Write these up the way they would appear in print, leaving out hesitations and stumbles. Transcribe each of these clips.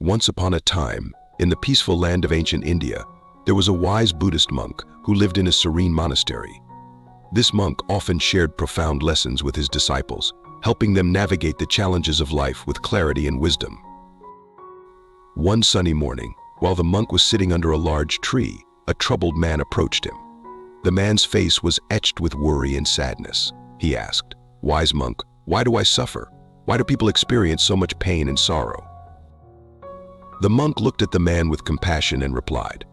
Once upon a time, in the peaceful land of ancient India, there was a wise Buddhist monk who lived in a serene monastery. This monk often shared profound lessons with his disciples, helping them navigate the challenges of life with clarity and wisdom. One sunny morning, while the monk was sitting under a large tree, a troubled man approached him. The man's face was etched with worry and sadness. He asked, "Wise monk, why do I suffer? Why do people experience so much pain and sorrow?" The monk looked at the man with compassion and replied,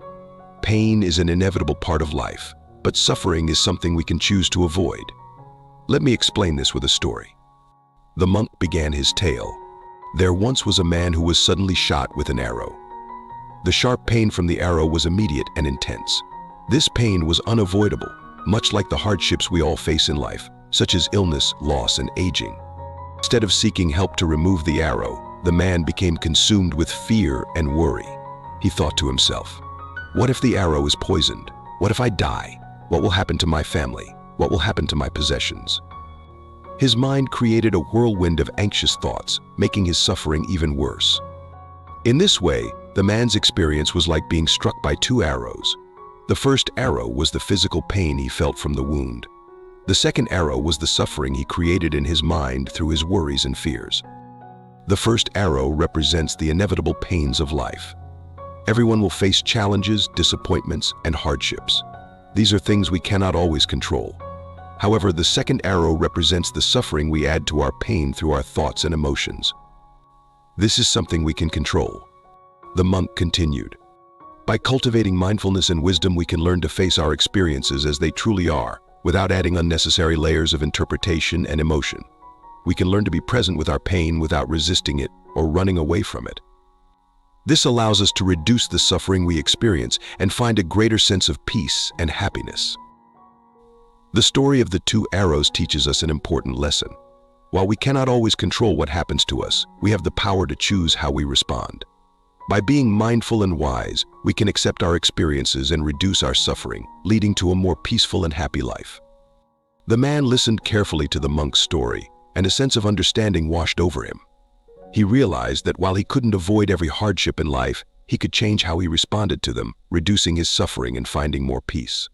"Pain is an inevitable part of life, but suffering is something we can choose to avoid. Let me explain this with a story." The monk began his tale. There once was a man who was suddenly shot with an arrow. The sharp pain from the arrow was immediate and intense. This pain was unavoidable, much like the hardships we all face in life, such as illness, loss, and aging. Instead of seeking help to remove the arrow, the man became consumed with fear and worry. He thought to himself, "What if the arrow is poisoned? What if I die? What will happen to my family? What will happen to my possessions?" His mind created a whirlwind of anxious thoughts, making his suffering even worse. In this way, the man's experience was like being struck by two arrows. The first arrow was the physical pain he felt from the wound. The second arrow was the suffering he created in his mind through his worries and fears. The first arrow represents the inevitable pains of life. Everyone will face challenges, disappointments, and hardships. These are things we cannot always control. However, the second arrow represents the suffering we add to our pain through our thoughts and emotions. This is something we can control. The monk continued, "By cultivating mindfulness and wisdom, we can learn to face our experiences as they truly are, without adding unnecessary layers of interpretation and emotion. We can learn to be present with our pain without resisting it or running away from it. This allows us to reduce the suffering we experience and find a greater sense of peace and happiness." The story of the two arrows teaches us an important lesson. While we cannot always control what happens to us, we have the power to choose how we respond. By being mindful and wise, we can accept our experiences and reduce our suffering, leading to a more peaceful and happy life. The man listened carefully to the monk's story, and a sense of understanding washed over him. He realized that while he couldn't avoid every hardship in life, he could change how he responded to them, reducing his suffering and finding more peace.